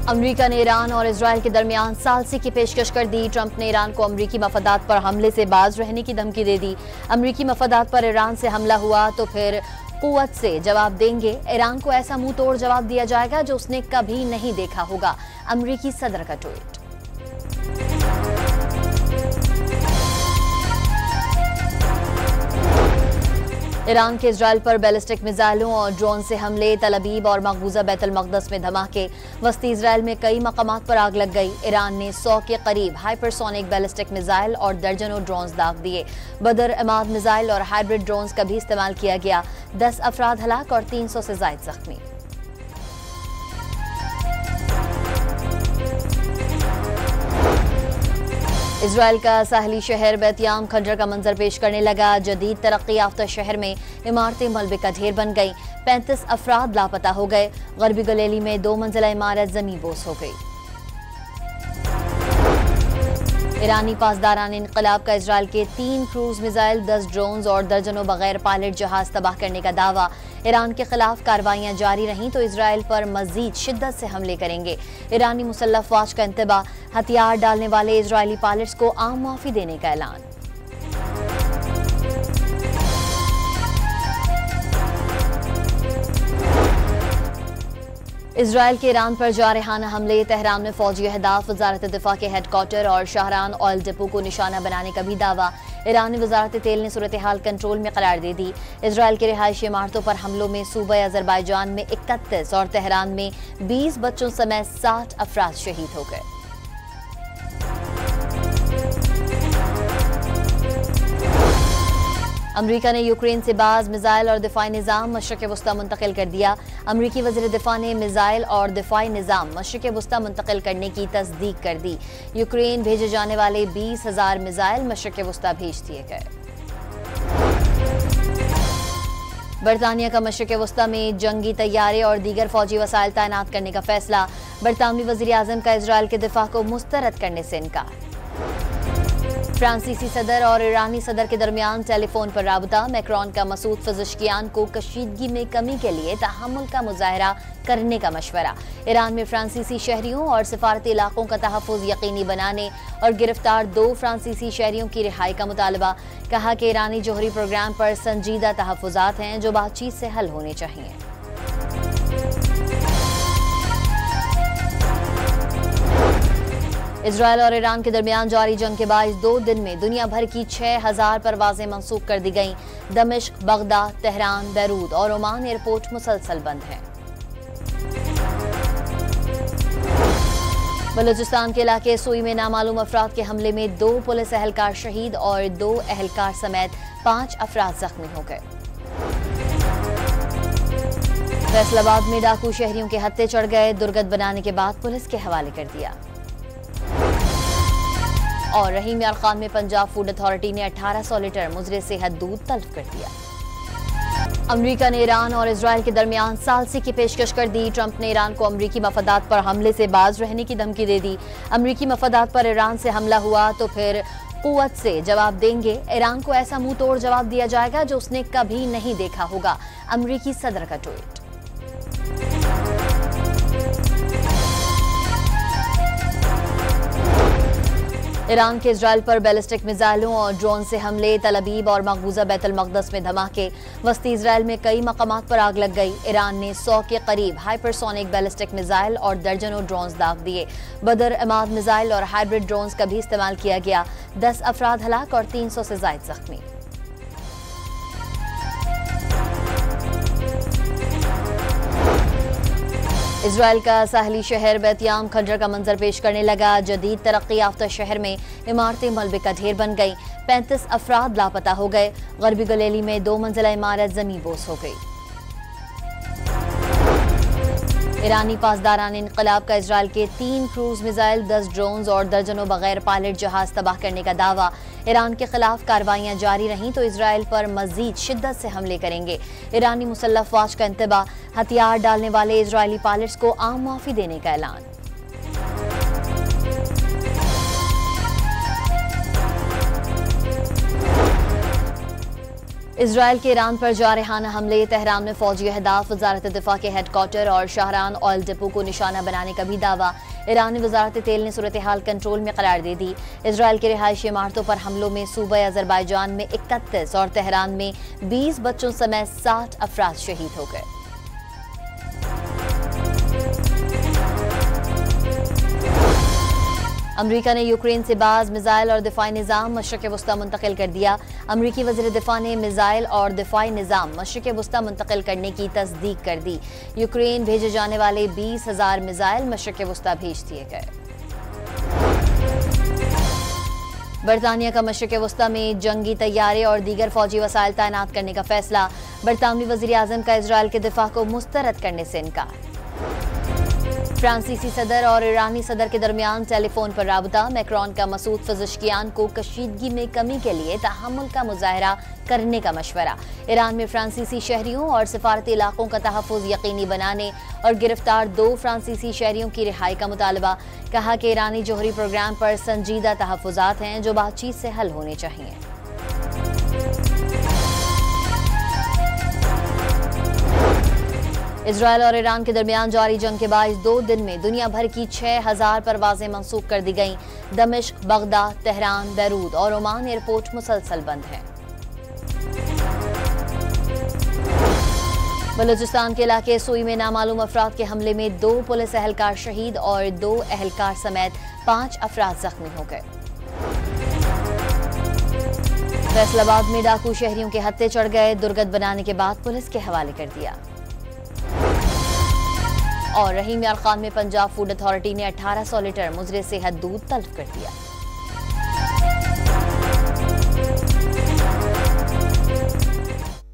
America ने Iran और Israel के दरमियान सालसी की पेशकश कर दी। ट्रंप ने ईरान को अमेरिकी मफादात पर हमले से बाज रहने की धमकी दे दी। अमेरिकी मफादात पर ईरान से हमला हुआ तो फिर कुव्वत से जवाब देंगे। ईरान को ऐसा मुंह तोड़ जवाब दिया जाएगा जो उसने कभी नहीं देखा होगा। अमेरिकी सदर का ट्वीट। ईरान के इजरायल पर बैलिस्टिक मिसाइलों और ड्रोन से हमले, तल अबीब और मकबूजा बैतुल मक़दस में धमाके, वस्ती इजरायल में कई मकामात पर आग लग गई। ईरान ने 100 के करीब हाइपरसोनिक बैलिस्टिक मिसाइल और दर्जनों ड्रोन्स दाग दिए। बदर, इमाद मिसाइल और हाइब्रिड ड्रोन्स का भी इस्तेमाल किया गया। 10 अफराद हलाक और 300 से ज़ायद जख्मी। इजरायल का साहली शहर बैतयाम खंडर का मंजर पेश करने लगा। जदीद तरक्की याफ्ता शहर में इमारतें मलबे का ढेर बन गईं। 35 अफराद लापता हो गए। गरबी गलेली में 2 मंजिला इमारत जमीन बोस हो गई। ईरानी पासदारान इनकलाब का इजरायल के 3 क्रूज मिसाइल, 10 ड्रोन्स और दर्जनों बगैर पायलट जहाज तबाह करने का दावा। ईरान के खिलाफ कार्रवाइयां जारी रहीं तो इजरायल पर मजीद शिद्दत से हमले करेंगे। ईरानी मुसल्लह फौज का इंतबा, हथियार डालने वाले इजरायली पायलट्स को आम माफी देने का ऐलान। इजरायल के ईरान पर जारहाना हमले, तेहरान में फौजी अहदाफ, वजारत दिफा के हेडक्वार्टर और शाहरान ऑयल डिपो को निशाना बनाने का भी दावा। ईरानी वजारत तेल ने सूरत हाल कंट्रोल में करार दे दी। इजरायल की रिहायशी इमारतों पर हमलों में सूबा अजरबैजान में 31 और तेहरान में 20 बच्चों समेत 60 अफराद शहीद हो गए। अमेरिका ने यूक्रेन से बाज मिसाइल और दिफाई निज़ाम मशरिक़ वस्ता मुंतकिल कर दिया। अमेरिकी वज़ीर दिफा ने मिसाइल और दिफाई निज़ाम मशरिक़ वस्ता मुंतकिल करने की तस्दीक कर दी। यूक्रेन भेजे जाने वाले 20,000 मिसाइल मशरिक़ वस्ता भेज दिए गए। बरतानिया का मशरिक़ वस्ता में जंगी तैयारे और दीगर फौजी वसाइल तैनात करने का फैसला। बरतानवी वज़ीर आज़म का इजरायल के दिफा को मुस्तरद करने से इनकार। फ्रांसीसी सदर और ईरानी सदर के दरमियान टेलीफोन पर राबता। मैक्रोन का मसूद पज़ेश्कियान को कशीदगी में कमी के लिए तहम्मुल का मुजाहरा करने का मशवरा। ईरान में फ्रांसीसी शहरियों और सिफारती इलाकों का तहफ़्फ़ुज़ यकीनी बनाने और गिरफ्तार 2 फ्रांसीसी शहरियों की रिहाई का मुतालबा। कहा कि ईरानी जोहरी प्रोग्राम पर संजीदा तहफ़्फ़ुज़ात हैं जो बातचीत से हल होने चाहिए। इजरायल और ईरान के दरमियान जारी जंग के बाद 2 दिन में दुनिया भर की 6000 परवाजें मंसूख कर दी गईं। दमिश्क, बगदाद, तेहरान, बैरूत और ओमान एयरपोर्ट मुसलसल बंद हैं। बलूचिस्तान के इलाके सुई में नामालूम अफराद के हमले में 2 पुलिस एहलकार शहीद और 2 एहलकार समेत 5 अफराद जख्मी हो गए। फैसलाबाद में डाकू शहरियों के हत्थे चढ़ गए। दुर्गत बनाने के बाद पुलिस के हवाले कर दिया। और रहीम यार खान में पंजाब फूड अथॉरिटी ने 1800 लीटर मुजरे सेहत दूध तल्फ कर दिया। अमेरिका ने ईरान और इजरायल के दरमियान सालसी की पेशकश कर दी। ट्रंप ने ईरान को अमेरिकी मफादात पर हमले से बाज रहने की धमकी दे दी। अमेरिकी मफादात पर ईरान से हमला हुआ तो फिर कुव्वत से जवाब देंगे। ईरान को ऐसा मुंह तोड़ जवाब दिया जाएगा जो उसने कभी नहीं देखा होगा। अमेरिकी सदर का ट्वीट। ईरान के इजरायल पर बैलिस्टिक मिसाइलों और ड्रोन से हमले, तल अबीब और मकबूजा बैतुल मक़दस में धमाके, वस्ती इजरायल में कई मकामात पर आग लग गई। ईरान ने 100 के करीब हाइपरसोनिक बैलिस्टिक मिसाइल और दर्जनों ड्रोन्स दाग दिए। बदर, इमाद मिसाइल और हाइब्रिड ड्रोन्स का भी इस्तेमाल किया गया। 10 अफराद हलाक और 300 से ज़ायद जख्मी। इजरायल का साहली शहर बैतयाम खंडर का मंजर पेश करने लगा। जदीद तरक्की याफ्ता शहर में इमारतें मलबे का ढेर बन गईं। 35 अफराद लापता हो गए। गरबी गलेली में 2 मंजिला इमारत जमीन बोस हो गई। ईरानी पासदारान इनकलाब का इजरायल के 3 क्रूज मिसाइल, 10 ड्रोन्स और दर्जनों बगैर पायलट जहाज तबाह करने का दावा। ईरान के खिलाफ कार्रवाइयां जारी रहीं तो इजरायल पर मजीद शिद्दत से हमले करेंगे। ईरानी मुसल्लह फौज का इंतबा, हथियार डालने वाले इजरायली पायलट्स को आम माफी देने का ऐलान। इजराइल के ईरान पर जारहाना हमले, तेहरान में फौजी अहदाफ, वजारत दिफा के हेडक्वार्टर और शाहरान ऑयल डिपो को निशाना बनाने का भी दावा। ईरानी वजारत तेल ने सूरत हाल कंट्रोल में करार दे दी। इजराइल की रिहायशी इमारतों पर हमलों में सूबा अजरबैजान में 31 और तेहरान में 20 बच्चों समेत 60 अफराद शहीद हो गए। अमरीका ने यूक्रेन से बाज मिसाइल और दिफाई निज़ाम मशरिक़ वस्ता मुंतकिल कर दिया। अमरीकी वज़ीर दिफा ने मिसाइल और दिफाई निज़ाम मशरिक़ वस्ता मुंतकिल करने की तस्दीक कर दी। यूक्रेन भेजे जाने वाले 20,000 मिसाइल मशरिक़ वस्ता भेज दिए गए। बरतानिया का मशरिक़ वस्ता में जंगी तैयारे और दीगर फौजी वसाइल तैनात करने का फैसला। बरतानवी वज़ीर आज़म का इजराइल के दिफा को मुस्तरद करने से इनकार। फ्रांसीसी सदर और ईरानी सदर के दरमियान टेलीफोन पर राबता। मैक्रोन का मसूद पज़ेश्कियान को कशीदगी में कमी के लिए तहम्मुल का मुजाहरा करने का मशवरा। ईरान में फ्रांसीसी शहरियों और सिफारती इलाकों का तहफ़्फ़ुज़ यकीनी बनाने और गिरफ्तार 2 फ्रांसीसी शहरियों की रिहाई का मुतालबा। कहा कि ईरानी जोहरी प्रोग्राम पर संजीदा तहफ़्फ़ुज़ात हैं जो बातचीत से हल होने चाहिए। इजराइल और ईरान के दरमियान जारी जंग के बाद 2 दिन में दुनिया भर की 6,000 परवाजें मंसूख कर दी गईं। दमिश्क, बगदाद, तेहरान, बैरूत और ओमान एयरपोर्ट मुसलसल बंद हैं। बलूचिस्तान के इलाके सुई में नामालूम अफराद के हमले में 2 पुलिस एहलकार शहीद और 2 एहलकार समेत 5 अफराद जख्मी हो गए। फैसलाबाद में डाकू शहरियों के हत्थे चढ़ गए, दुर्गत बनाने के बाद पुलिस के हवाले कर दिया। और रहीम यार खान में पंजाब फूड अथॉरिटी ने 1800 लीटर मुजरे सेहत दूध तल्फ कर दिया।